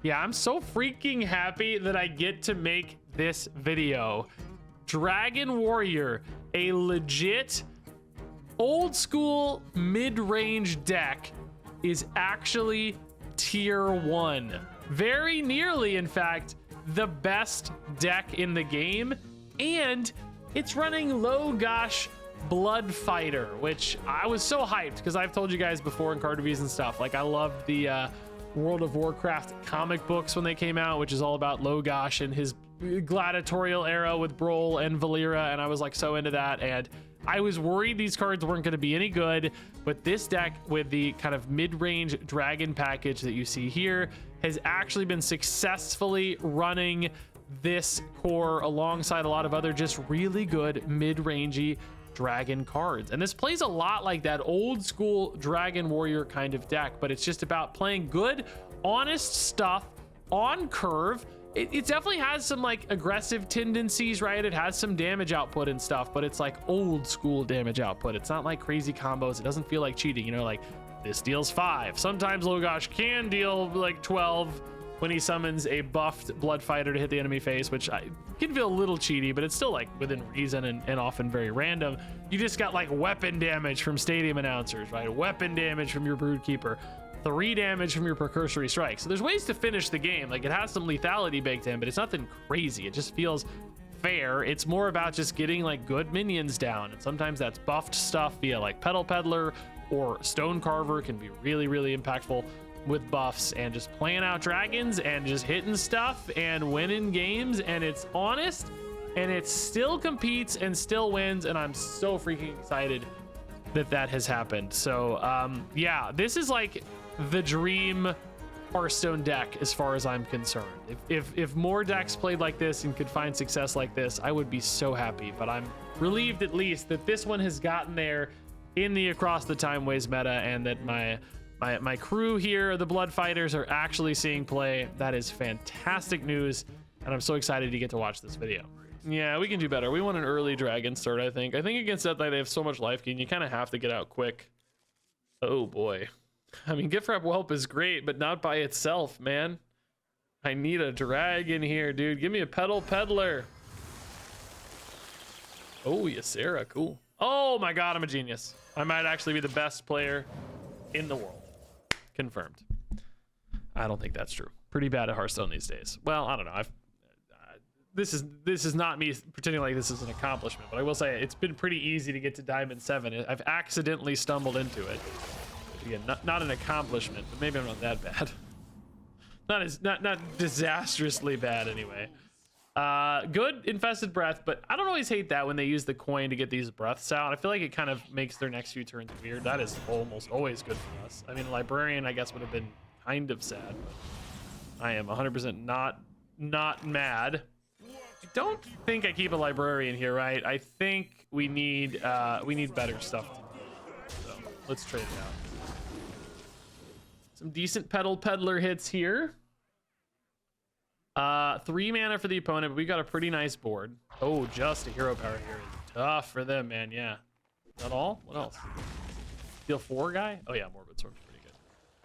Yeah, I'm so freaking happy that I get to make this video. Dragon Warrior, a legit old school mid-range deck, is actually tier 1. Very nearly, in fact, the best deck in the game. And it's running low gosh Blood Fighter, which I was so hyped because I've told you guys before in card reviews and stuff. Like, I loved the World of Warcraft comic books when they came out, which is all about Logosh and his gladiatorial era with Brol and Valera, and I was like so into that. And I was worried these cards weren't going to be any good, but this deck with the kind of mid-range dragon package that you see here has actually been successfully running this core alongside a lot of other just really good mid-rangey dragon cards. And this plays a lot like that old school Dragon Warrior kind of deck, but it's just about playing good, honest stuff on curve. It definitely has some like aggressive tendencies, right? It has some damage output and stuff, but it's like old school damage output. It's not like crazy combos. It doesn't feel like cheating, you know, like this deals 5. Sometimes Logosh can deal like 12 when he summons a buffed Blood Fighter to hit the enemy face, which I can feel a little cheaty, but it's still like within reason and often very random. You just got like weapon damage from stadium announcers, right? Weapon damage from your Broodkeeper, 3 damage from your Precursory Strike. So there's ways to finish the game. Like, it has some lethality baked in, but it's nothing crazy. It just feels fair. It's more about just getting like good minions down. And sometimes that's buffed stuff via like Petal Peddler or Stone Carver can be really, really impactful with buffs, and just playing out dragons and just hitting stuff and winning games. And it's honest and it still competes and still wins. And I'm so freaking excited that that has happened. So yeah, this is like the dream Hearthstone deck as far as I'm concerned. If more decks played like this and could find success like this, I would be so happy. But I'm relieved at least that this one has gotten there in the Across the Time Ways meta, and that my crew here, the Blood Fighters, are actually seeing play. That is fantastic news, and I'm so excited to get to watch this video. Yeah, we can do better. We want an early dragon start, I think. I think against that, they have so much life gain, you kind of have to get out quick. Oh boy. I mean, gift wrap whelp is great, but not by itself, man. I need a dragon here, dude. Give me a Petal Peddler. Oh, Ysera, cool. Oh my god, I'm a genius. I might actually be the best player in the world. Confirmed. I don't think that's true. Pretty bad at Hearthstone these days. Well, I don't know. This is not me pretending like this is an accomplishment, but I will say it's been pretty easy to get to Diamond 7. I've accidentally stumbled into it. Again, not an accomplishment, but maybe I'm not that bad. Not disastrously bad anyway. Good Infested Breath, but I don't always hate that when they use the coin to get these breaths out. I feel like it kind of makes their next few turns weird. That is almost always good for us. I mean, Librarian, I guess, would have been kind of sad, but I am 100% not mad. I don't think I keep a Librarian here, right? I think we need better stuff to do. So let's trade it out. Some decent Petal Peddler hits here. 3 mana for the opponent, but we got a pretty nice board. Oh, just a hero power here is tough for them, man. Yeah. Not all? What else? Deal 4 guy? Oh yeah, Morbid Sword's pretty good.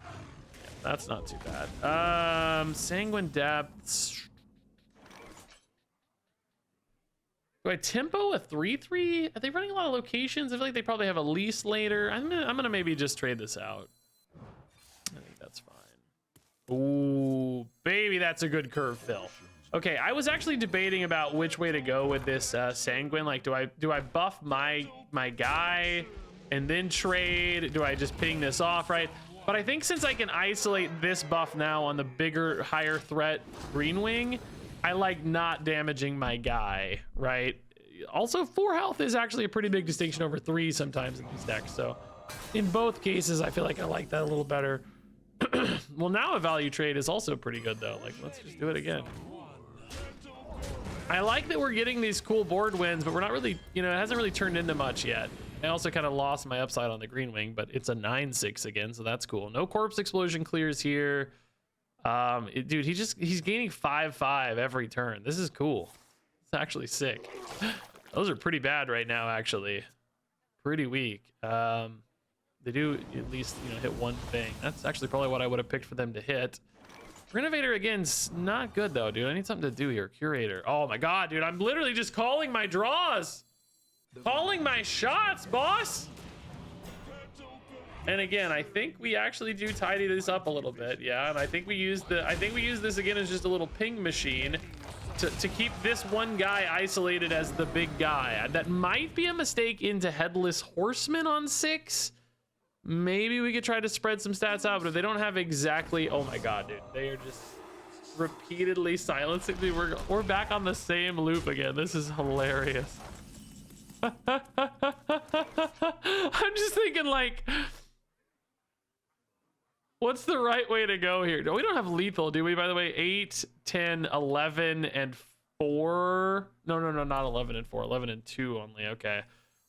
Yeah, that's not too bad. Sanguine Depths. Do I tempo a 3/3? Are they running a lot of locations? I feel like they probably have a lease later. I'm gonna maybe just trade this out. I think that's fine. Ooh, baby, that's a good curve fill. Okay, I was actually debating about which way to go with this Sanguine. Like, do I buff my guy and then trade? Do I just ping this off, right? But I think since I can isolate this buff now on the bigger, higher threat Green Wing, I like not damaging my guy, right? Also, 4 health is actually a pretty big distinction over 3 sometimes in these decks. So in both cases, I feel like I like that a little better. Well, now a value trade is also pretty good though. Like, let's just do it again. I like that we're getting these cool board wins, but we're not really, it hasn't really turned into much yet. I also kind of lost my upside on the Green Wing, but it's a 9/6 again, so that's cool. No Corpse Explosion clears here. Dude, he's gaining 5/5 every turn. This is cool. It's actually sick. Those are pretty bad right now, actually. Pretty weak. They do at least hit one thing. That's actually probably what I would have picked for them to hit. Renovator again's not good though, dude. I need something to do here. Curator. Oh my god, dude. I'm literally just calling my draws. Calling my shots, boss. And again, I think we actually do tidy this up a little bit. Yeah, and I think we use this again as just a little ping machine to keep this one guy isolated as the big guy. That might be a mistake into Headless Horseman on 6. Maybe we could try to spread some stats out, but if they don't have exactly, oh my god, dude, they are just repeatedly silencing me. We're back on the same loop again. This is hilarious. I'm just thinking, like, what's the right way to go here? No, we don't have lethal, do we? By the way, 8, 10, 11, and 4. No, not 11 and 4. 11 and 2 only. Okay.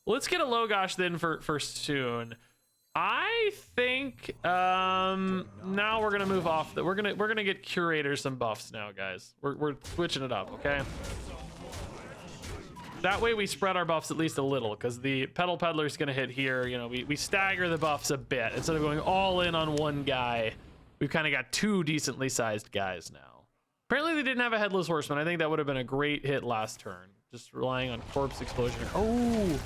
Well, let's get a Logosh then for soon. I think now we're gonna move off. We're gonna get Curator some buffs now, guys. We're switching it up, okay? That way we spread our buffs at least a little, because the Pedal Peddler's gonna hit here. You know, we stagger the buffs a bit instead of going all in on one guy. We've kind of got 2 decently sized guys now. Apparently they didn't have a Headless Horseman. I think that would have been a great hit last turn, just relying on Corpse Explosion. Oh.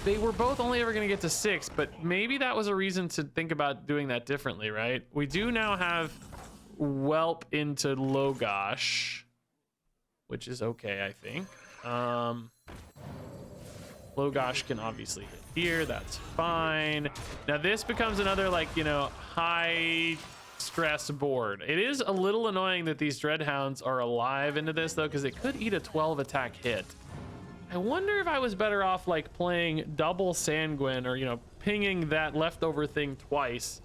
They were both only ever going to get to 6, but maybe that was a reason to think about doing that differently, right? We do now have Whelp into Logosh, which is okay, I think. Logosh can obviously hit here. That's fine. Now this becomes another, like, you know, high stress board. It is a little annoying that these Dreadhounds are alive into this, though, because it could eat a 12 attack hit. I wonder if I was better off like playing double Sanguine, or, you know, pinging that leftover thing twice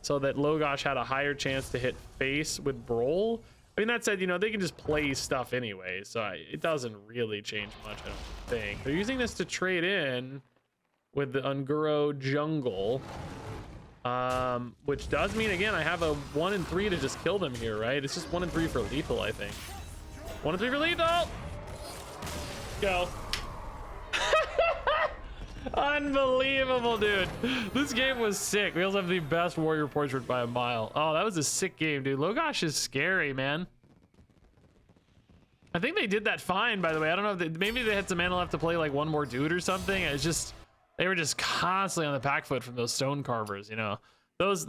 so that Logosh had a higher chance to hit face with Brawl. I mean, that said, you know, they can just play stuff anyway, so it doesn't really change much, I don't think. They're using this to trade in with the Unguro Jungle, which does mean, again, I have a 1 and 3 to just kill them here, right? It's just 1 and 3 for lethal, I think. 1 and 3 for lethal! Go. Unbelievable, dude. This game was sick. We also have the best warrior portrait by a mile. Oh, that was a sick game, dude. Logosh is scary, man. I think they did that fine, by the way. I don't know if maybe they had some mana left to play like one more dude or something. It's just, they were just constantly on the back foot from those stone carvers, you know. Those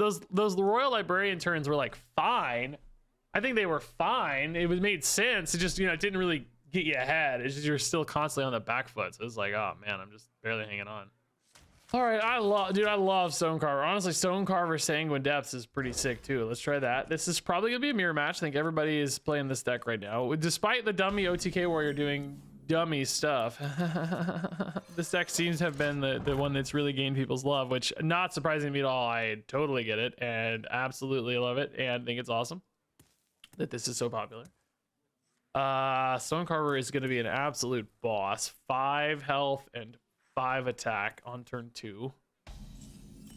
Royal Librarian turns were like fine. I think they were fine. It made sense. It just, you know, it didn't really get you ahead. It's just you're still constantly on the back foot, so it's like, oh man, I'm just barely hanging on. All right, I love Stonecarver. Honestly, Stonecarver Sanguine Depths is pretty sick too. Let's try that. This is probably gonna be a mirror match. I think everybody is playing this deck right now, despite the dummy OTK warrior doing dummy stuff. This deck seems to have been the one that's really gained people's love, which not surprising to me at all. I totally get it and absolutely love it, and think it's awesome that this is so popular. Stonecarver is going to be an absolute boss. 5 health and 5 attack on turn 2.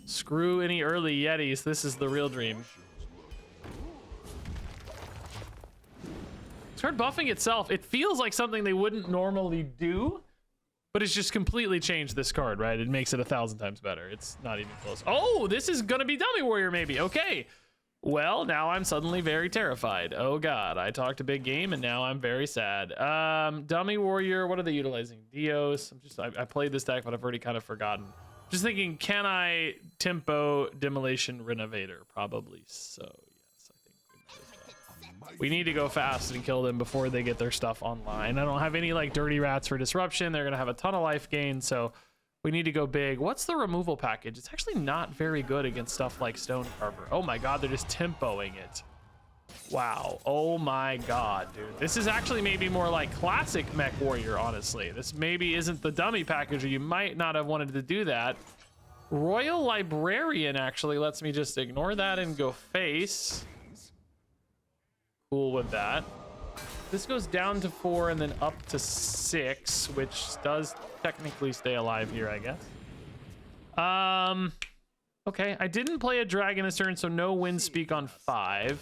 Screw any early Yetis. This is the real dream. Start buffing itself. It feels like something they wouldn't normally do, but it's just completely changed this card, right? It makes it 1,000 times better. It's not even close. Oh, this is going to be Dummy Warrior maybe. Okay. Well, now I'm suddenly very terrified. Oh god, I talked a big game and now I'm very sad. Dummy Warrior, what are they utilizing? Dios. I played this deck, but I've already kind of forgotten. Just thinking, can I tempo Demolition Renovator? Probably so, yes, I think we need to go fast and kill them before they get their stuff online. I don't have any like dirty rats for disruption. They're gonna have a ton of life gain, so we need to go big. What's the removal package? It's actually not very good against stuff like Stonecarver. Oh my god, they're just tempoing it. Wow. Oh my god, dude. This is actually maybe more like classic Mech Warrior, honestly. This maybe isn't the dummy package, or you might not have wanted to do that. Royal Librarian actually lets me just ignore that and go face. Cool with that. This goes down to 4 and then up to 6, which does technically stay alive here, I guess. Okay, I didn't play a dragon this turn, so no wind speak on 5.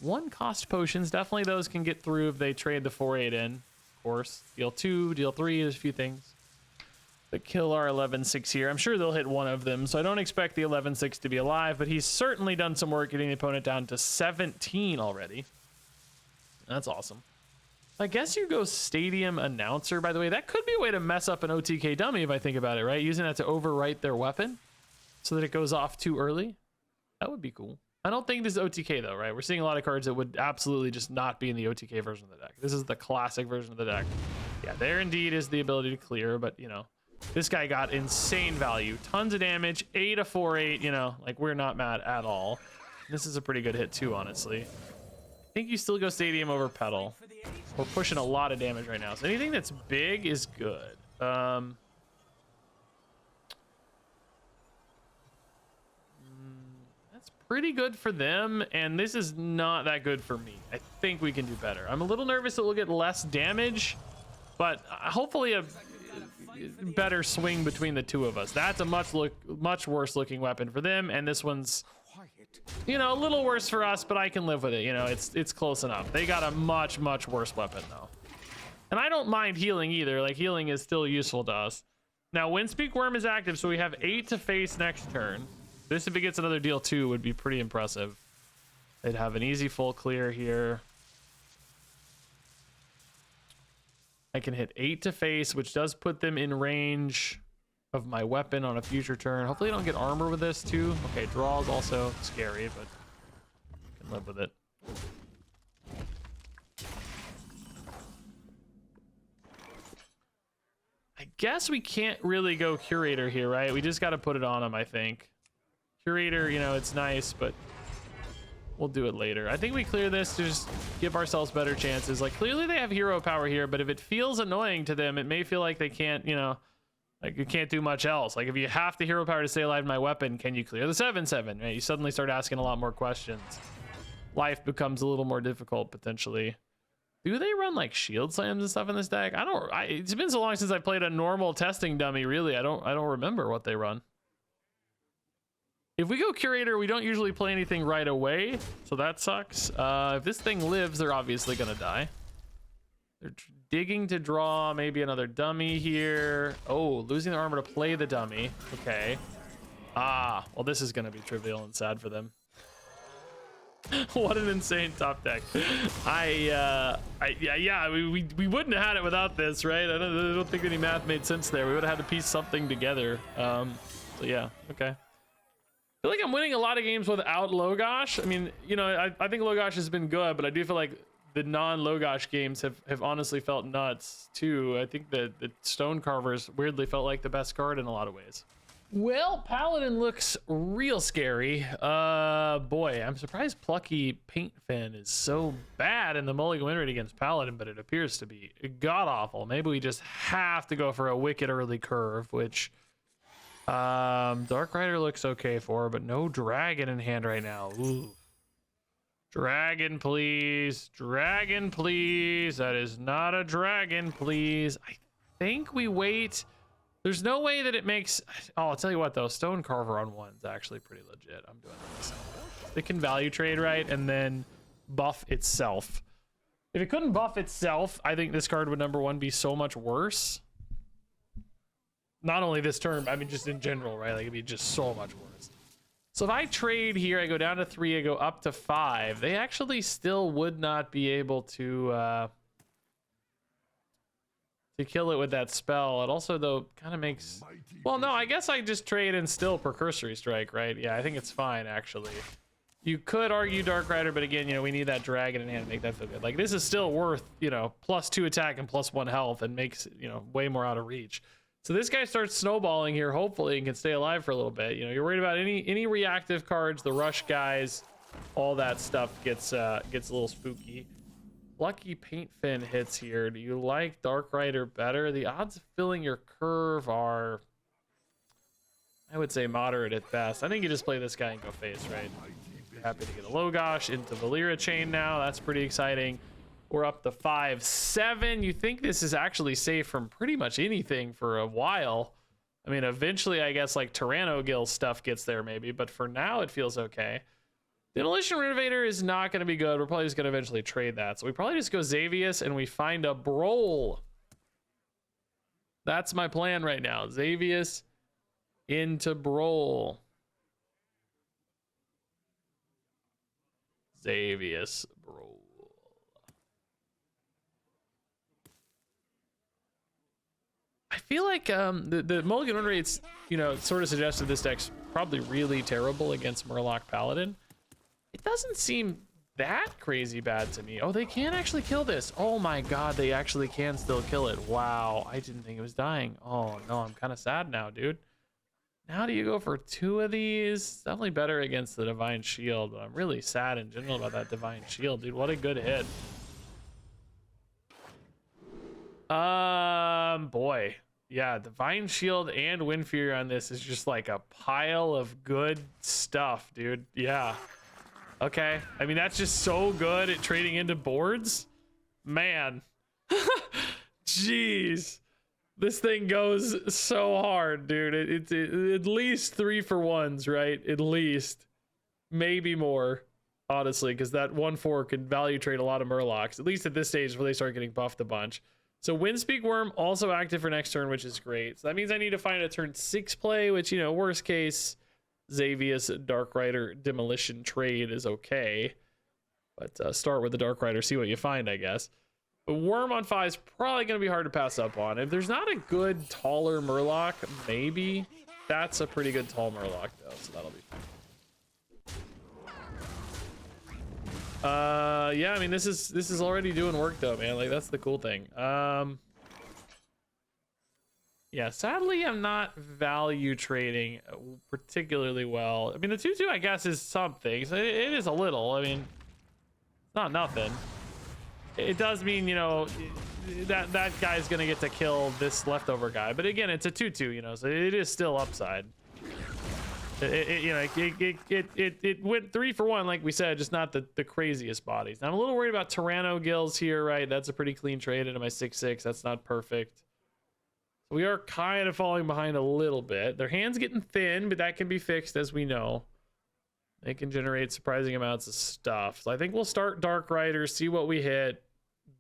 1 cost potions, definitely those can get through if they trade the 4/8 in, of course. Deal 2, deal 3, there's a few things. that kill our 11-6 here. I'm sure they'll hit one of them, so I don't expect the 11-6 to be alive, but he's certainly done some work getting the opponent down to 17 already. That's awesome. I guess you go Stadium Announcer, by the way. That could be a way to mess up an OTK dummy if I think about it, right? Using that to overwrite their weapon so that it goes off too early. That would be cool. I don't think this is OTK though, right? We're seeing a lot of cards that would absolutely just not be in the OTK version of the deck. This is the classic version of the deck. Yeah, there indeed is the ability to clear, but you know, this guy got insane value. Tons of damage, 8 of 4-8, you know, like we're not mad at all. This is a pretty good hit too, honestly. I think you still go Stadium over Pedal. We're pushing a lot of damage right now, so anything that's big is good. That's pretty good for them, and this is not that good for me. I think we can do better. I'm a little nervous that we'll get less damage, but hopefully a better swing between the two of us. That's a much worse looking weapon for them, and this one's, you know, a little worse for us, but I can live with it. You know, it's close enough. They got a much worse weapon though, and I don't mind healing either. Like, healing is still useful to us. Now Windspeak Worm is active, so we have 8 to face next turn. This, if it gets another deal 2, would be pretty impressive. They'd have an easy full clear here. I can hit 8 to face, which does put them in range of my weapon on a future turn. Hopefully I don't get armor with this too. Okay, draw is also scary, but I can live with it. I guess we can't really go Curator here, right? We just got to put it on him, I think. Curator, you know, it's nice, but we'll do it later. I think we clear this to just give ourselves better chances. Like, clearly they have hero power here, but if it feels annoying to them, it may feel like they can't, you know, like you can't do much else. Like, if you have the hero power to stay alive in my weapon, can you clear the 7/7? Right? You suddenly start asking a lot more questions. Life becomes a little more difficult potentially. Do they run like shield slams and stuff in this deck? It's been so long since I played a normal testing dummy. Really, I don't remember what they run. If we go Curator, we don't usually play anything right away, so that sucks. If this thing lives, they're obviously gonna die. They're digging to draw maybe another dummy here. Oh, losing the armor to play the dummy. Okay. Ah, well, this is gonna be trivial and sad for them. What an insane top deck. Yeah, we wouldn't have had it without this, right? I don't think any math made sense there. We would have had to piece something together. So yeah, okay. I feel like I'm winning a lot of games without Logosh. I mean, you know, I think Logosh has been good, but I do feel like the non-Logosh games have honestly felt nuts too. I think the Stone Carvers weirdly felt like the best card in a lot of ways. Well, Paladin looks real scary. Boy, I'm surprised Plucky Paint Fin is so bad in the mulligan win rate against Paladin, but it appears to be god-awful. Maybe we just have to go for a wicked early curve, which Dark Rider looks okay for, but no dragon in hand right now. Ooh. Dragon, please. Dragon, please. That is not a dragon, please. I think we wait. There's no way that it makes... Oh, I'll tell you what, though. Stone Carver on 1's actually pretty legit. I'm doing this. It can value trade, right? And then buff itself. If it couldn't buff itself, I think this card would, number 1, be so much worse. Not only this turn, I mean, just in general, right? Like, it'd be just so much worse. So if I trade here, I go down to 3, I go up to 5. They actually still would not be able to kill it with that spell. It also, though, kind of makes... Well, no, I guess I just trade and still Precursory Strike, right? Yeah, I think it's fine, actually. You could argue Dark Rider, but again, you know, we need that dragon in hand to make that feel good. Like, this is still worth, you know, +2 attack and +1 health and makes, you know, way more out of reach. So this guy starts snowballing here, hopefully, and can stay alive for a little bit. You know, you're worried about any reactive cards, the rush guys, all that stuff gets a little spooky. Lucky Paint Fin hits here. Do you like Dark Rider better? The odds of filling your curve are, I would say, moderate at best. I think you just play this guy and go face, right? Happy to get a Logosh into Valera Chain now. That's pretty exciting. We're up to 5-7. You think this is actually safe from pretty much anything for a while. I mean, eventually, I guess, like Tyrannogill stuff gets there maybe, but for now, it feels okay. Demolition Renovator is not going to be good. We're probably just going to eventually trade that. So we probably just go Xavius and we find a Brawl. That's my plan right now. Xavius into Brawl. Xavius Brawl. I feel like the mulligan win rates, you know, sort of suggested this deck's probably really terrible against Murloc Paladin. It doesn't seem that crazy bad to me. Oh, they can actually kill this. Oh my god, they actually can still kill it. Wow, I didn't think it was dying. Oh no, I'm kind of sad now, dude. Now do you go for 2 of these? Definitely better against the Divine Shield, but I'm really sad in general about that Divine Shield, dude. What a good hit. Boy. Yeah, Divine Shield and Wind Fury on this is just like a pile of good stuff, dude. Yeah. Okay. I mean, that's just so good at trading into boards. Man. Jeez. This thing goes so hard, dude. It's at least 3-for-1s, right? At least. Maybe more, honestly, because that 1/4 could value trade a lot of Murlocs, at least at this stage where they start getting buffed a bunch. So Windspeak Worm also active for next turn, which is great. So that means I need to find a turn 6 play, which, you know, worst case, Xavius Dark Rider Demolition trade is okay. But start with the Dark Rider, see what you find, I guess. But Worm on 5 is probably going to be hard to pass up on. If there's not a good, taller Murloc, maybe. That's a pretty good tall Murloc, though, so that'll be fine. Yeah, I mean, this is already doing work though, man. Like, that's the cool thing. Yeah, sadly I'm not value trading particularly well. I mean, the 2/2 I guess is something. So it is a little. I mean, it's not nothing. It does mean, you know, that guy's gonna get to kill this leftover guy, but again, it's a 2/2, you know, so it is still upside. It went 3-for-1, like we said, just not the craziest bodies. Now, I'm a little worried about Tyranno Gills here, right? That's a pretty clean trade into my 6/6. That's not perfect. We are kind of falling behind a little bit. Their hand's getting thin, but that can be fixed, as we know. They can generate surprising amounts of stuff. So I think we'll start Dark Rider, see what we hit,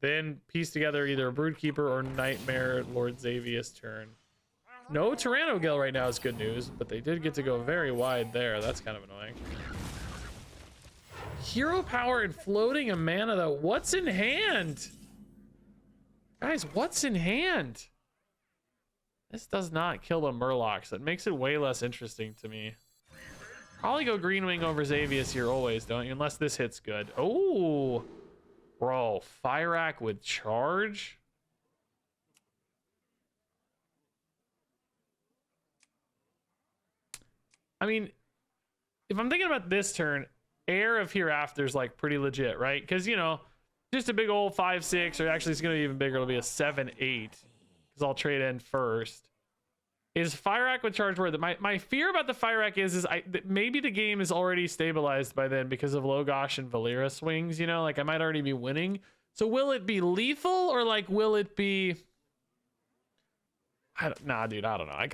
then piece together either a Broodkeeper or Nightmare Lord Xavius turn. No Tyranno Gill right now is good news, but they did get to go very wide there. That's kind of annoying. Hero power and floating a mana, though. What's in hand? Guys, what's in hand? This does not kill the Murlocs. So it makes it way less interesting to me. Probably go Greenwing over Xavius here always, don't you? Unless this hits good. Oh, bro. Firac with charge? I mean, if I'm thinking about this turn, Heir of Hereafter is like pretty legit, right? Because, you know, just a big old 5/6, or actually it's going to be even bigger. It'll be a 7/8 because I'll trade in first. Is Firac with charge worth it? My fear about the Firac is maybe the game is already stabilized by then because of Logosh and Valera swings, you know? Like, I might already be winning. So will it be lethal, or like will it be... Nah, dude, I don't know. I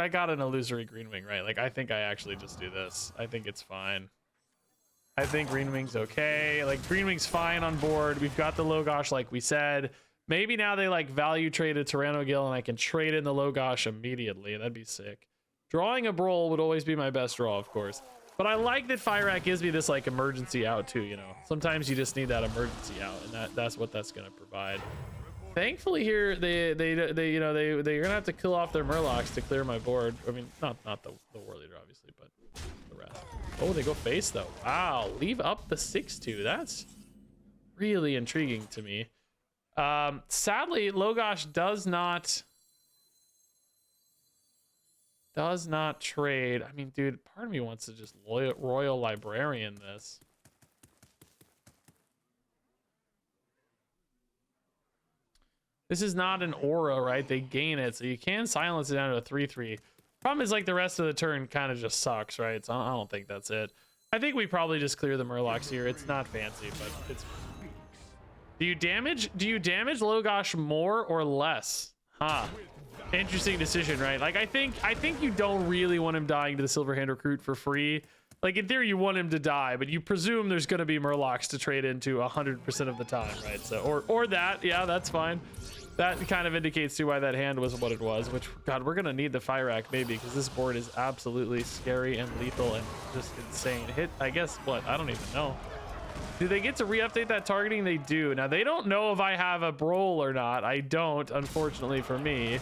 got an illusory Greenwing, right? Like, I think I actually just do this. I think it's fine. I think Greenwing's okay. Like, Greenwing's fine on board. We've got the Logosh, like we said. Maybe now they, like, value trade a Tyranno Gill, and I can trade in the Logosh immediately. That'd be sick. Drawing a Brawl would always be my best draw, of course. But I like that Firac gives me this, like, emergency out, too, you know? Sometimes you just need that emergency out, and that's what that's going to provide. Thankfully here, they're gonna have to kill off their Murlocs to clear my board. I mean, not the War Leader, obviously, but the rest. Oh, they go face though. Wow, leave up the 6/2. That's really intriguing to me. Sadly, Logosh does not trade. I mean, dude, part of me wants to just Royal Librarian this. This is not an aura, right? They gain it, so you can silence it down to a 3/3. Problem is, like, the rest of the turn kind of just sucks, right? So I don't think that's it. I think we probably just clear the Murlocs here. It's not fancy, but it's... Do you damage Logosh more or less? Huh. Interesting decision, right? Like, I think you don't really want him dying to the Silverhand Recruit for free. Like, in theory, you want him to die, but you presume there's going to be Murlocs to trade into 100% of the time, right? So, or that, yeah, that's fine. That kind of indicates to why that hand was what it was, which, God, we're going to need the Fire Rack maybe, because this board is absolutely scary and lethal and just insane. Hit, I guess, what? I don't even know. Do they get to re-update that targeting? They do. Now, they don't know if I have a Brawl or not. I don't, unfortunately for me.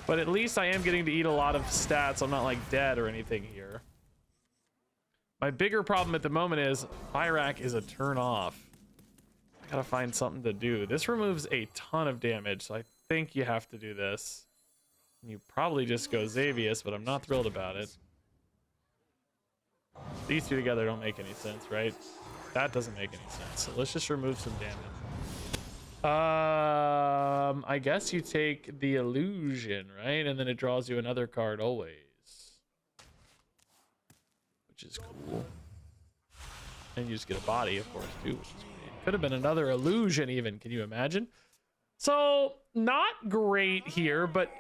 But at least I am getting to eat a lot of stats. I'm not, like, dead or anything here. My bigger problem at the moment is Fire Rack is a turn off. I gotta find something to do. This removes a ton of damage, so I think you have to do this. You probably just go Xavius, but I'm not thrilled about it. These two together don't make any sense, right? That doesn't make any sense. So let's just remove some damage. I guess you take the illusion, right? And then it draws you another card always. Which is cool. And you just get a body, of course, too, which is great. Could have been another illusion even. Can you imagine? So not great here, but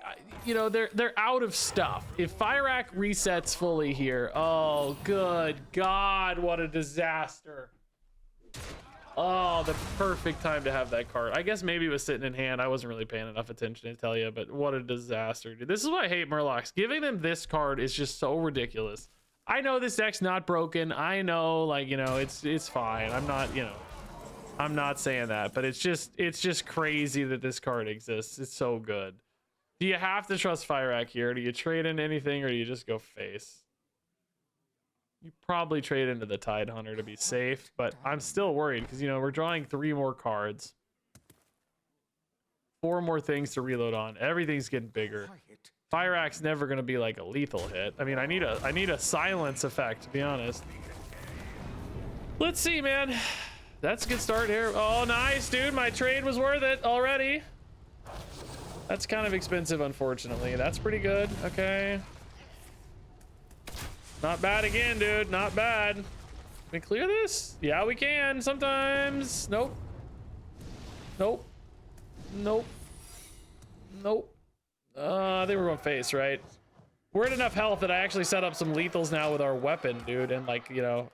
you know, they're out of stuff. If Fire Rack resets fully here, oh good God, what a disaster. Oh, the perfect time to have that card. I guess maybe it was sitting in hand. I wasn't really paying enough attention to tell you, but what a disaster, dude. This is why I hate Murlocs. Giving them this card is just so ridiculous. I know this deck's not broken. I know, like, you know, it's fine. I'm not, you know, I'm not saying that, but it's just crazy that this card exists. It's so good. Do you have to trust Fire Rack here? Do you trade in anything, or do you just go face? You probably trade into the Tide Hunter to be safe, but I'm still worried because, you know, we're drawing 3 more cards. 4 more things to reload on. Everything's getting bigger. Fire Rack's never going to be like a lethal hit. I mean, I need a silence effect, to be honest. Let's see, man. That's a good start here. Oh, nice, dude. My trade was worth it already. That's kind of expensive, unfortunately. That's pretty good. Okay. Not bad again, dude. Not bad. Can we clear this? Yeah, we can sometimes. Nope. Nope. Nope. Nope. I think we're going face, right? We're at enough health that I actually set up some lethals now with our weapon, dude. And, like, you know,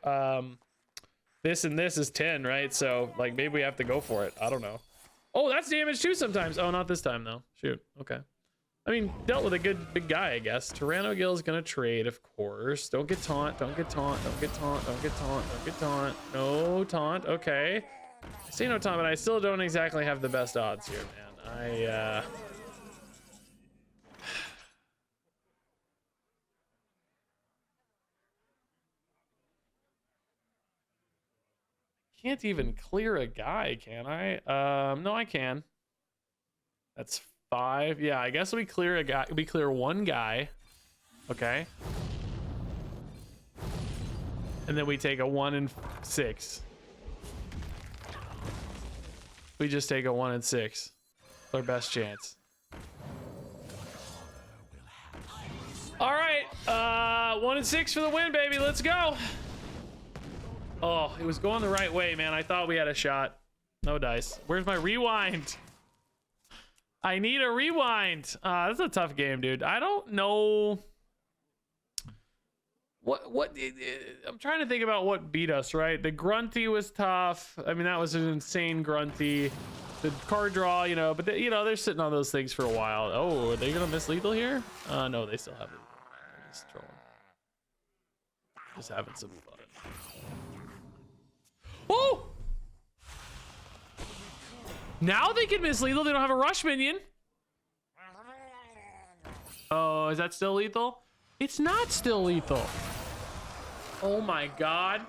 this and this is 10, right? So, like, maybe we have to go for it. I don't know. Oh, that's damage too sometimes. Oh, not this time, though. Shoot. Okay. I mean, dealt with a good big guy, I guess. Tyranno is gonna trade, of course. Don't get taunt. Don't get taunt. Don't get taunt. Don't get taunt. Don't get taunt. No taunt. Okay. I say no taunt, but I still don't exactly have the best odds here, man. Can't even clear a guy, can I? No, I can. That's 5. Yeah, I guess we clear a guy. We clear 1 guy. Okay. And then we take a 1 and 6. We just take a 1 and 6. Our best chance. All right. 1 and 6 for the win, baby. Let's go. Oh, it was going the right way, man. I thought we had a shot. No dice. Where's my rewind? I need a rewind. That's a tough game, dude. I don't know what I'm trying to think about what beat us, right? The Grunty was tough. I mean, that was an insane Grunty. The card draw, you know, but you know, they're sitting on those things for a while. Oh, are they gonna miss lethal here? No, they still have it. Just trolling. Just having some fun. Oh! Now they can miss lethal. They don't have a rush minion. Oh, is that still lethal? It's not still lethal. Oh my God.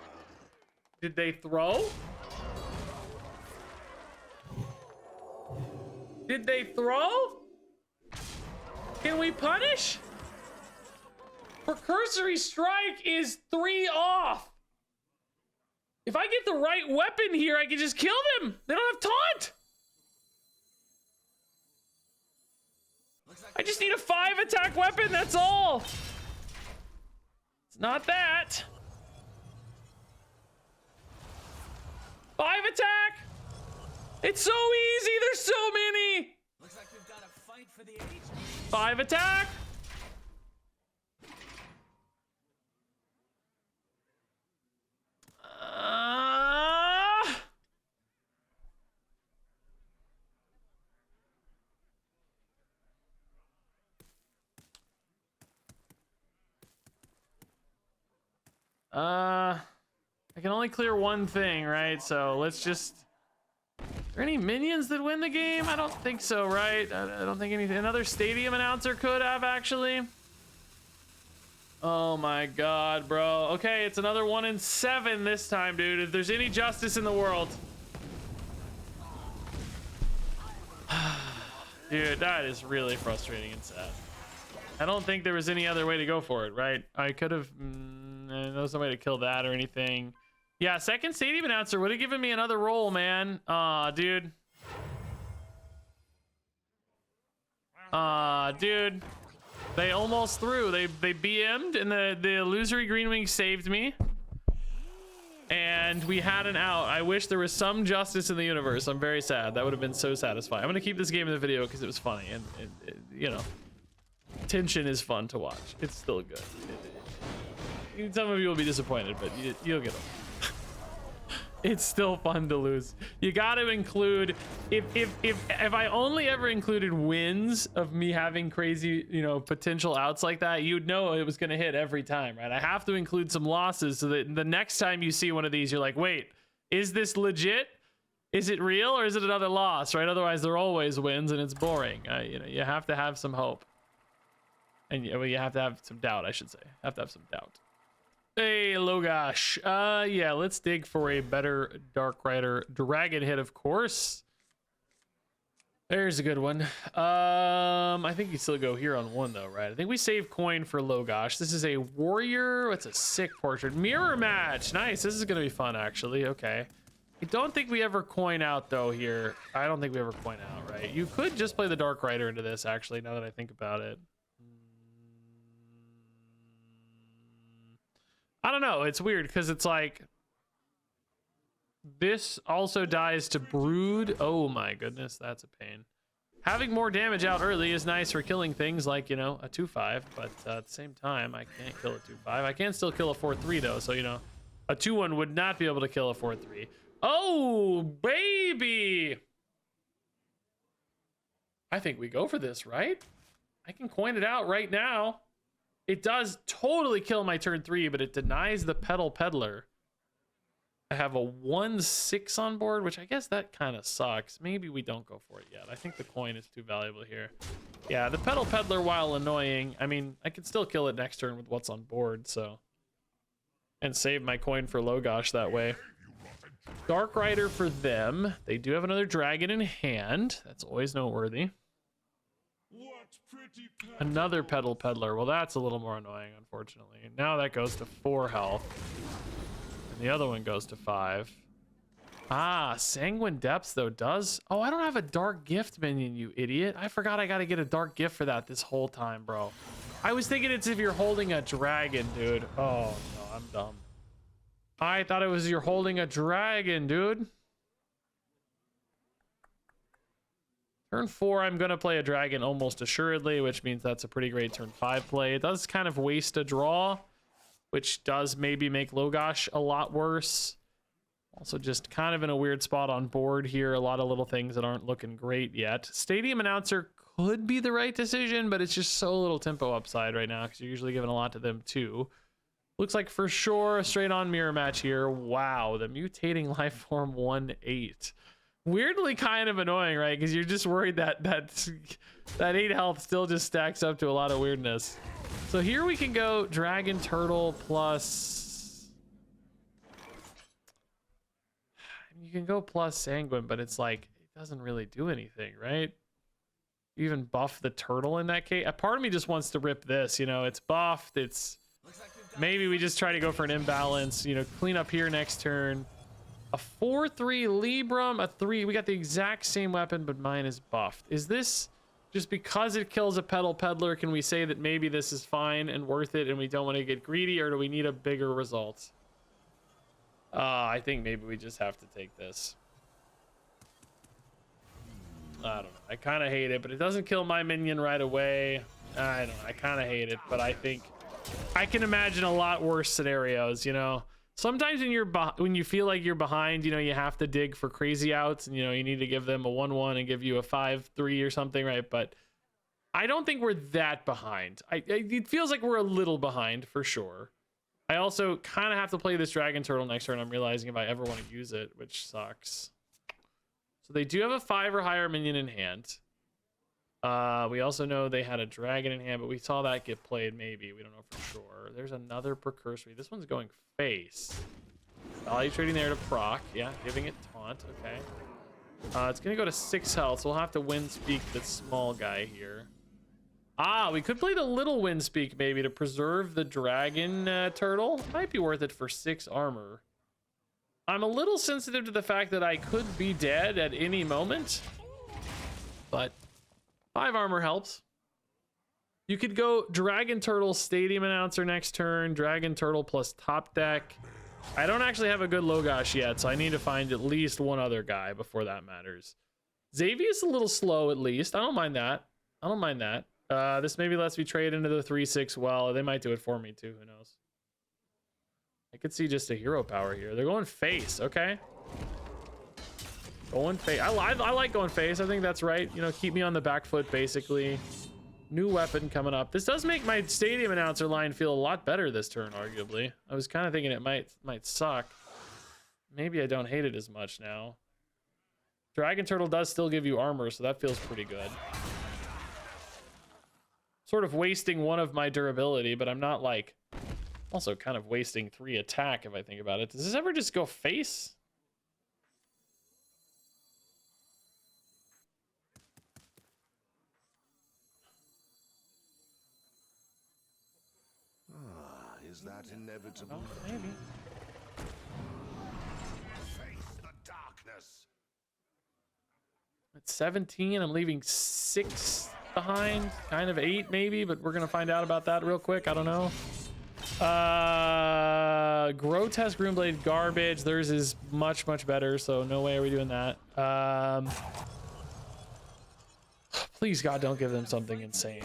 Did they throw? Did they throw? Can we punish? Precursory strike is 3 off. If I get the right weapon here, I can just kill them. They don't have taunt. I just need a 5 attack weapon, that's all. It's not that. 5 attack. It's so easy, there's so many. Looks like we've got to fight for the age. 5 attack. I can only clear one thing, right? So let's just... Are there any minions that win the game? I don't think so, right? I don't think anything. Another stadium announcer could have, actually. Oh my god, bro. Okay, it's another 1 in 7 this time, dude. If there's any justice in the world. Dude, that is really frustrating and sad. I don't think there was any other way to go for it, right? I could have... there was no way to kill that or anything. Yeah, second stadium announcer would have given me another role, man. Aw, dude. Dude. They almost threw. They BM'd, and the illusory green wing saved me. And we had an out. I wish there was some justice in the universe. I'm very sad. That would have been so satisfying. I'm going to keep this game in the video because it was funny. And, you know, tension is fun to watch. It's still good. Some of you will be disappointed, but you'll get it. It's still fun to lose. You got to include, if I only ever included wins of me having crazy, you know, potential outs like that, you'd know it was going to hit every time, right? I have to include some losses so that the next time you see one of these, you're like, wait, is this legit? Is it real, or is it another loss, right? Otherwise, they're always wins and it's boring. You know, you have to have some hope. And you have to have some doubt, I should say. Have to have some doubt. Hey, Logash. Yeah, let's dig for a better Dark Rider dragon hit, of course. There's a good one. I think you still go here on 1, though, right? I think we save coin for Logash. This is a warrior. What's a sick portrait? Mirror match. Nice. This is going to be fun, actually. Okay. I don't think we ever coin out, though, here. I don't think we ever coin out, right? You could just play the Dark Rider into this, actually, now that I think about it. I don't know. It's weird because it's like this also dies to Brood. Oh my goodness, that's a pain. Having more damage out early is nice for killing things like, you know, a 2/5, but at the same time, I can't kill a 2/5. I can still kill a 4/3 though, so you know, a 2/1 would not be able to kill a 4/3. Oh baby! I think we go for this, right? I can coin it out right now. It does totally kill my turn 3, but it denies the Petal Peddler. I have a 1/6 on board, which I guess that kind of sucks. Maybe we don't go for it yet. I think the coin is too valuable here. Yeah, the Petal Peddler, while annoying, I mean, I can still kill it next turn with what's on board, so. And save my coin for Logash that way. Dark Rider for them. They do have another dragon in hand. That's always noteworthy. Another Petal Peddler. Well, that's a little more annoying, unfortunately. Now that goes to 4 health. And the other one goes to 5. Ah, Sanguine Depths, though, does... Oh, I don't have a Dark Gift minion, you idiot. I forgot I gotta get a Dark Gift for that this whole time, bro. I was thinking it's if you're holding a dragon, dude. Oh, no, I'm dumb. I thought it was you're holding a dragon, dude. Turn 4, I'm going to play a dragon almost assuredly, which means that's a pretty great turn 5 play. It does kind of waste a draw, which does maybe make Logash a lot worse. Also just kind of in a weird spot on board here. A lot of little things that aren't looking great yet. Stadium Announcer could be the right decision, but it's just so little tempo upside right now because you're usually giving a lot to them too. Looks like for sure a straight on mirror match here. Wow, the Mutating Life Form 1/8. Weirdly kind of annoying, right? Because you're just worried that 8 health still just stacks up to a lot of weirdness. So here we can go Dragon Turtle plus... You can go plus Sanguine, but it's like, it doesn't really do anything, right? You even buff the turtle in that case. A part of me just wants to rip this, you know, it's buffed, it's... Maybe we just try to go for an imbalance, you know, clean up here next turn. A 4/3 Libram, a 3. We got the exact same weapon, but mine is buffed. Is this just because it kills a Petal Peddler? Can we say that maybe this is fine and worth it and we don't want to get greedy, or do we need a bigger result? I think maybe we just have to take this. I don't know. I kind of hate it, but it doesn't kill my minion right away. I don't know. I kind of hate it, but I think I can imagine a lot worse scenarios, you know? Sometimes when you feel like you're behind, you know, you have to dig for crazy outs, and you know, you need to give them a 1/1 and give you a 5/3 or something, right? But I don't think we're that behind. It feels like we're a little behind for sure. I also kind of have to play this dragon turtle next turn. I'm realizing if I ever want to use it, which sucks. So they do have a 5 or higher minion in hand. We also know they had a dragon in hand, but we saw that get played maybe. We don't know for sure. There's another precursory. This one's going face. Value trading there to proc. Yeah, giving it taunt. Okay. It's going to go to 6 health, so we'll have to wind speak the small guy here. Ah, we could play the little wind speak maybe to preserve the dragon turtle. Might be worth it for 6 armor. I'm a little sensitive to the fact that I could be dead at any moment, but 5 armor helps. You could go Dragon Turtle Stadium Announcer next turn, Dragon Turtle plus top deck. I don't actually have a good Logosh yet, so I need to find at least one other guy before that matters. Xavier's a little slow at least. I don't mind that. I don't mind that. This maybe lets me trade into the 3/6 well. They might do it for me too, who knows. I could see just a hero power here. They're going face, okay. Going face. I like going face. I think that's right. You know, keep me on the back foot, basically. New weapon coming up. This does make my stadium announcer line feel a lot better this turn, arguably. I was kind of thinking it might suck. Maybe I don't hate it as much now. Dragon Turtle does still give you armor, so that feels pretty good. Sort of wasting 1 of my durability, but I'm not like... Also kind of wasting 3 attack if I think about it. Does this ever just go face? Is that inevitable? Oh, maybe. Face the darkness. At 17, I'm leaving 6 behind. Kind of 8 maybe, but we're going to find out about that real quick. I don't know. Grotesque Runeblade garbage. Theirs is much better, so no way are we doing that. Please God, don't give them something insane.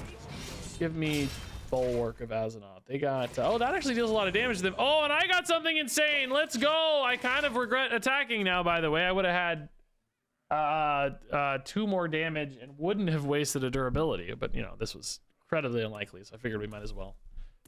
Give me Bulwark of Azeroth. They got oh, that actually deals a lot of damage to them. Oh, and I got something insane. Let's go. I kind of regret attacking now, by the way. I would have had 2 more damage and wouldn't have wasted a durability, but you know, this was incredibly unlikely, so I figured we might as well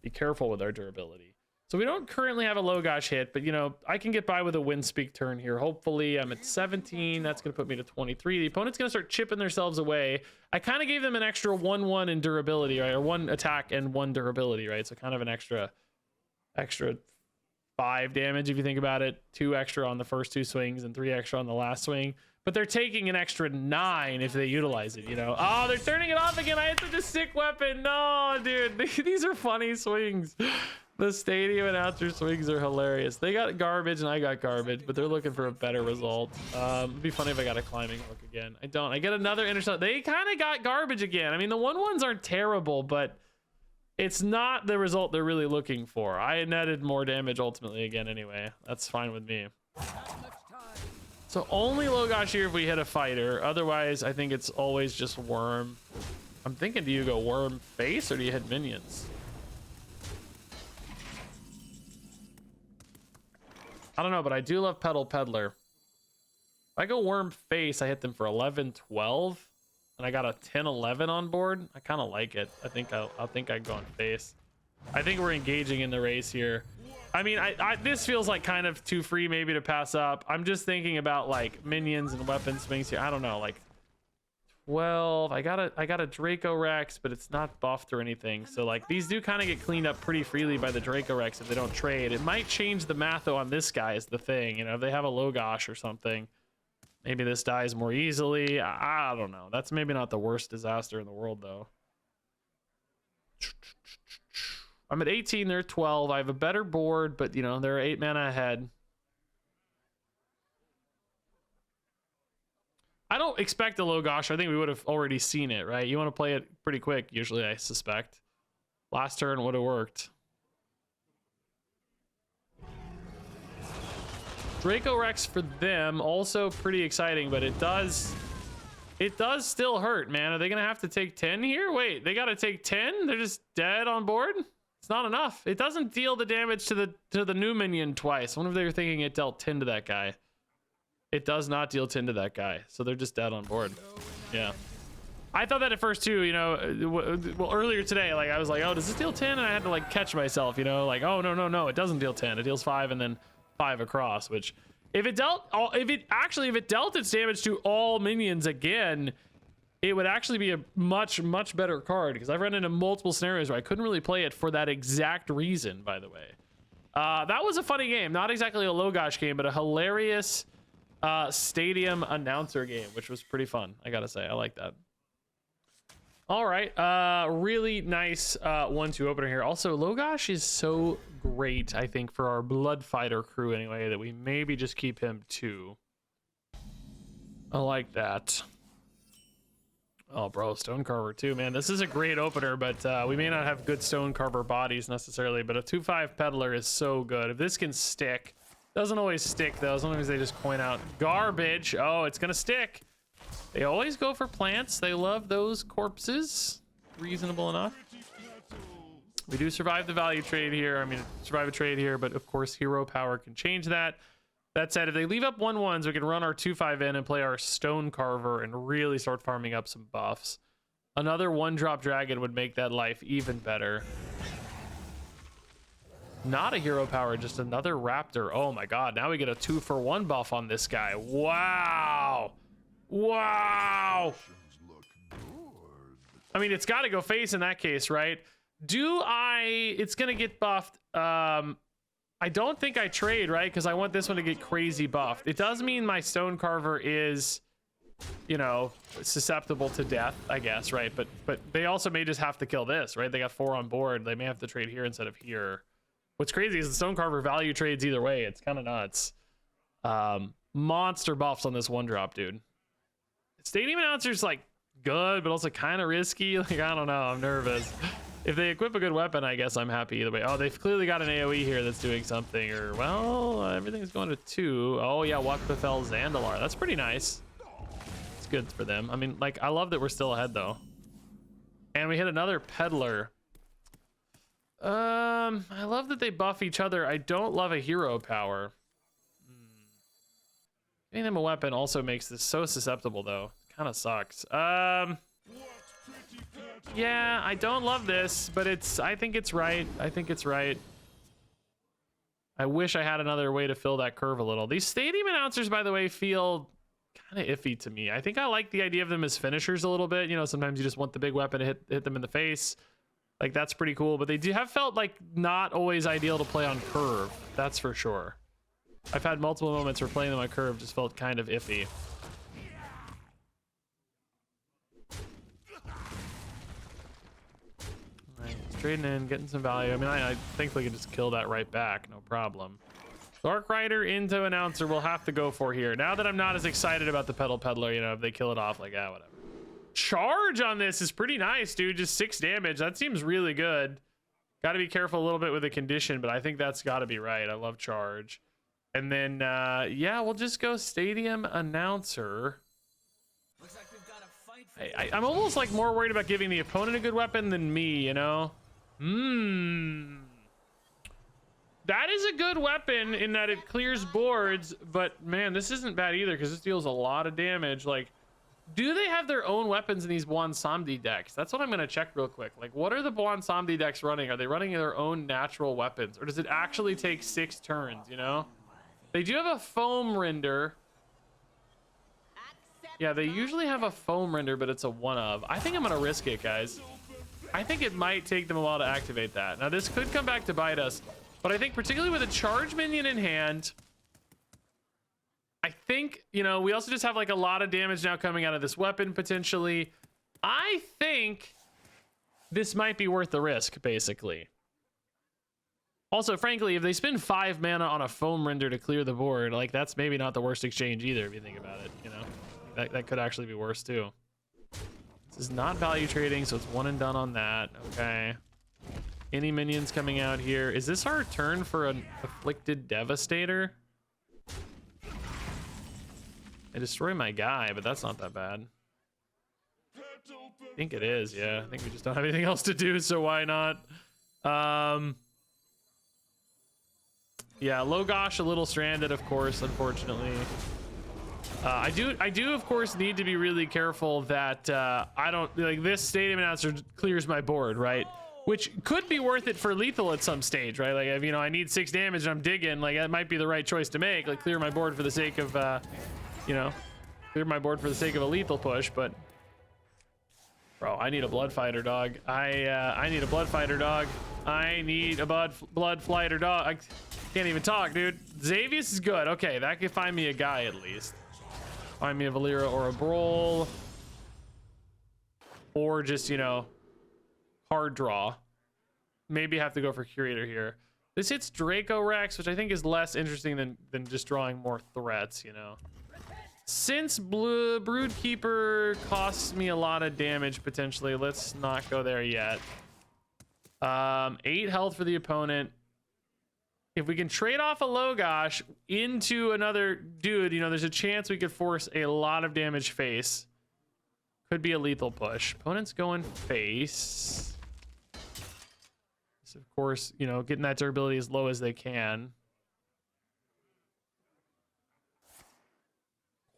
be careful with our durability. So we don't currently have a Logosh hit, but you know, I can get by with a Windspeak turn here. Hopefully I'm at 17. That's going to put me to 23. The opponent's going to start chipping themselves away. I kind of gave them an extra 1/1 in durability, right? Or 1 attack and 1 durability, right? So kind of an extra 5 damage if you think about it. 2 extra on the first 2 swings and 3 extra on the last swing. But they're taking an extra 9 if they utilize it, you know? Oh, they're turning it off again. I had such a sick weapon. No, dude. These are funny swings. The stadium announcer swings are hilarious. They got garbage and I got garbage, but they're looking for a better result. It'd be funny if I got a climbing hook again. I don't. I get another intercept. They kind of got garbage again. I mean, the 1/1s aren't terrible, but it's not the result they're really looking for. I netted more damage ultimately again anyway. That's fine with me. So only Logosh here if we hit a fighter. Otherwise, I think it's always just worm. I'm thinking, do you go worm face or do you hit minions? I don't know, but I do love Pedal Peddler. If I go worm face, I hit them for 11-12, and I got a 10-11 on board. I kind of like it. I think I'd go on face. I think we're engaging in the race here. I mean, this feels like kind of too free maybe to pass up. I'm just thinking about like minions and weapon swings here. I don't know, like 12. I got a Draco Rex, but it's not buffed or anything. So like these do kind of get cleaned up pretty freely by the Draco Rex if they don't trade. It might change the math though on this guy is the thing. You know, if they have a Logosh or something, maybe this dies more easily. I don't know. That's maybe not the worst disaster in the world though. I'm at 18, they're 12. I have a better board, but you know, they're 8 mana ahead. I don't expect a Logosh. I think we would have already seen it, right? You want to play it pretty quick, usually, I suspect. Last turn would have worked. Draco Rex for them, also pretty exciting, but it does still hurt, man. Are they gonna have to take 10 here? Wait, they gotta take 10? They're just dead on board? It's not enough. It doesn't deal the damage to the new minion twice. I wonder if they were thinking it dealt 10 to that guy. It does not deal 10 to that guy, so they're just dead on board. Yeah. I thought that at first too, you know. Well, earlier today, like I was like, oh, does this deal 10? And I had to like catch myself, you know, like, oh no, it doesn't deal 10. It deals 5 and then 5 across. Which, if it dealt its damage to all minions again, it would actually be a much better card, because I've run into multiple scenarios where I couldn't really play it for that exact reason. By the way, that was a funny game, not exactly a Logosh game, but a hilarious stadium announcer game, which was pretty fun. I gotta say, I like that. All right, really nice 1-2 opener here. Also, Logosh is so great, I think, for our Blood Fighter crew anyway, that we maybe just keep him 2. I like that. Oh, bro, Stonecarver too, man. This is a great opener, but we may not have good Stonecarver bodies necessarily, but a 2/5 Peddler is so good. If this can stick, doesn't always stick though. Sometimes they just coin out garbage. Oh, it's gonna stick. They always go for plants. They love those corpses. Reasonable enough. We do survive the value trade here. I mean, survive a trade here, but of course, hero power can change that. That said, if they leave up 1/1s, we can run our 2/5 in and play our Stonecarver and really start farming up some buffs. Another 1-drop dragon would make that life even better. Not a hero power, just another raptor. Oh my god, now we get a 2-for-1 buff on this guy. Wow. Wow. I mean, it's got to go face in that case, right? It's gonna get buffed. I don't think I trade, right? Because I want this one to get crazy buffed. It does mean my Stonecarver is, you know, susceptible to death, I guess, right? But they also may just have to kill this, right? They got 4 on board. They may have to trade here instead of here. What's crazy is the Stonecarver value trades either way. It's kind of nuts. Monster buffs on this 1-drop, dude. Stadium Announcer's like good, but also kind of risky. Like, I don't know. I'm nervous. If they equip a good weapon, I guess I'm happy either way. Oh, they've clearly got an AoE here that's doing something. Or, well, everything's going to 2. Oh, yeah, What Befell Zandalar. That's pretty nice. It's good for them. I mean, like, I love that we're still ahead, though. And we hit another Peddler. I love that they buff each other. I don't love a hero power. Giving them a weapon also makes this so susceptible, though. Kind of sucks. Yeah, I don't love this, but I think it's right. I think it's right. I wish I had another way to fill that curve a little. These Stadium Announcers, by the way, feel kind of iffy to me. I think I like the idea of them as finishers a little bit. You know, sometimes you just want the big weapon to hit them in the face. Like, that's pretty cool, but they do have felt like not always ideal to play on curve. That's for sure. I've had multiple moments where playing them on curve just felt kind of iffy. Alright, trading in, getting some value. I mean, I think we can just kill that right back, no problem. Dark Rider into Announcer we'll have to go for here. Now that I'm not as excited about the Peddler, you know, if they kill it off, like, ah, whatever. Charge on this is pretty nice, dude. Just 6 damage. That seems really good. Got to be careful a little bit with the condition, but I think that's got to be right. I love charge. And then, yeah, we'll just go Stadium Announcer. Looks like we've got a fight for I'm almost like more worried about giving the opponent a good weapon than me, you know? That is a good weapon in that it clears boards, but man, this isn't bad either because this deals a lot of damage. Like, do they have their own weapons in these Bwan Samdi decks? That's what I'm going to check real quick. Like, what are the Bwan Samdi decks running? Are they running their own natural weapons? Or does it actually take 6 turns, you know? They do have a foam render. Yeah, they usually have a foam render, but it's a one of. I think I'm going to risk it, guys. I think it might take them a while to activate that. Now, this could come back to bite us, but I think particularly with a charge minion in hand, I think, you know, we also just have like a lot of damage now coming out of this weapon potentially. I think this might be worth the risk, basically. Also, frankly, if they spend 5 mana on a foam render to clear the board, like, that's maybe not the worst exchange either, if you think about it, you know? That could actually be worse, too. This is not value trading, so it's one and done on that. Okay. Any minions coming out here? Is this our turn for an Afflicted Devastator? I destroy my guy, but that's not that bad. I think it is, yeah. I think we just don't have anything else to do, so why not? Yeah, Logosh a little stranded, of course, unfortunately. I do of course need to be really careful that I don't like this stadium announcer clears my board, right? Which could be worth it for lethal at some stage, right? Like if, you know, I need 6 damage and I'm digging, like that might be the right choice to make, like clear my board for the sake of you know, clear my board for the sake of a lethal push. But bro, I need a blood fighter, dog. I need a blood fighter, dog. I need a blood fighter, dog. I can't even talk, dude. Xavius is good. Okay, that could find me a guy at least. Find me a Valera or a Brawl. Or just, you know, hard draw. Maybe have to go for Curator here. This hits Draco Rex, which I think is less interesting than just drawing more threats, you know. Since Broodkeeper costs me a lot of damage potentially, let's not go there yet. 8 health for the opponent. If we can trade off a Logosh into another dude, you know, there's a chance we could force a lot of damage face. Could be a lethal push. Opponent's going face. So of course, you know, getting that durability as low as they can.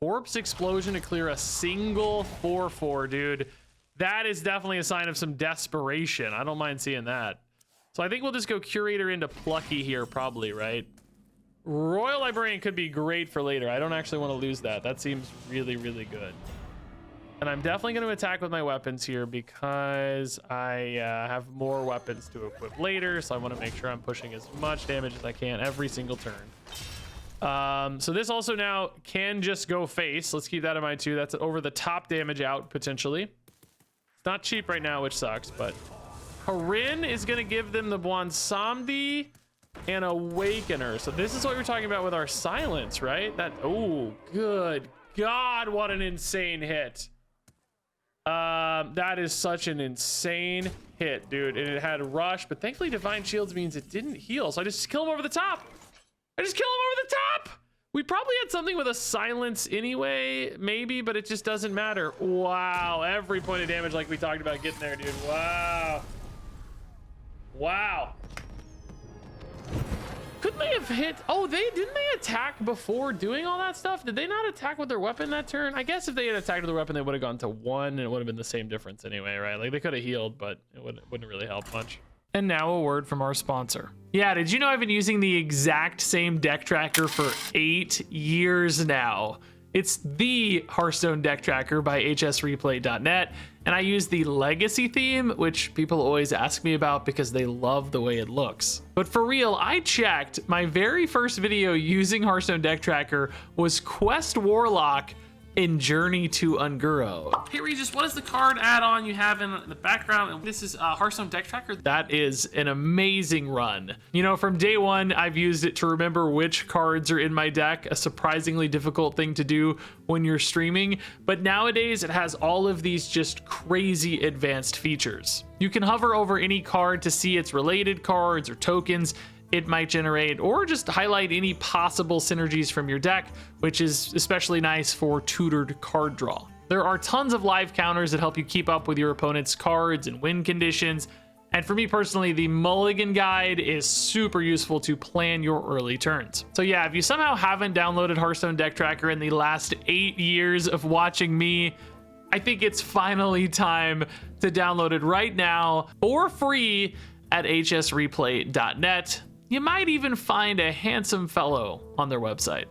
Corpse Explosion to clear a single 4/4, dude. That is definitely a sign of some desperation. I don't mind seeing that. So I think we'll just go Curator into Plucky here, probably, right? Royal Librarian could be great for later. I don't actually want to lose that. That seems really, really good. And I'm definitely going to attack with my weapons here because I have more weapons to equip later. So I want to make sure I'm pushing as much damage as I can every single turn. So this also now can just go face. Let's keep that in mind too. That's over the top damage out potentially. It's not cheap right now, which sucks, but Harin is going to give them the Bwansamdi and Awakener. So this is what we're talking about with our silence, right? That, oh, good God, what an insane hit. That is such an insane hit, dude. And it had rush, but thankfully Divine Shields means it didn't heal. So I just kill him over the top. We probably had something with a silence anyway, maybe, but it just doesn't matter. Wow, every point of damage like we talked about getting there, dude. Wow. Wow. Couldn't they have hit? Oh, didn't they attack before doing all that stuff? Did they not attack with their weapon that turn? I guess if they had attacked with their weapon, they would have gone to 1 and it would have been the same difference anyway, right? Like they could have healed, but it wouldn't really help much. And now a word from our sponsor. Yeah, did you know I've been using the exact same deck tracker for 8 years now? It's the Hearthstone deck tracker by hsreplay.net, and I use the legacy theme, which people always ask me about because they love the way it looks. But for real, I checked. My very first video using Hearthstone deck tracker was Quest Warlock in Journey to Unguro. Hey Regis, what is the card add-on you have in the background? This is Hearthstone deck tracker. That is an amazing run. You know, from day one, I've used it to remember which cards are in my deck, a surprisingly difficult thing to do when you're streaming. But nowadays, it has all of these just crazy advanced features. You can hover over any card to see its related cards or tokens it might generate, or just highlight any possible synergies from your deck, which is especially nice for tutored card draw. There are tons of live counters that help you keep up with your opponent's cards and win conditions. And for me personally, the Mulligan Guide is super useful to plan your early turns. So yeah, if you somehow haven't downloaded Hearthstone Deck Tracker in the last 8 years of watching me, I think it's finally time to download it right now for free at hsreplay.net. You might even find a handsome fellow on their website.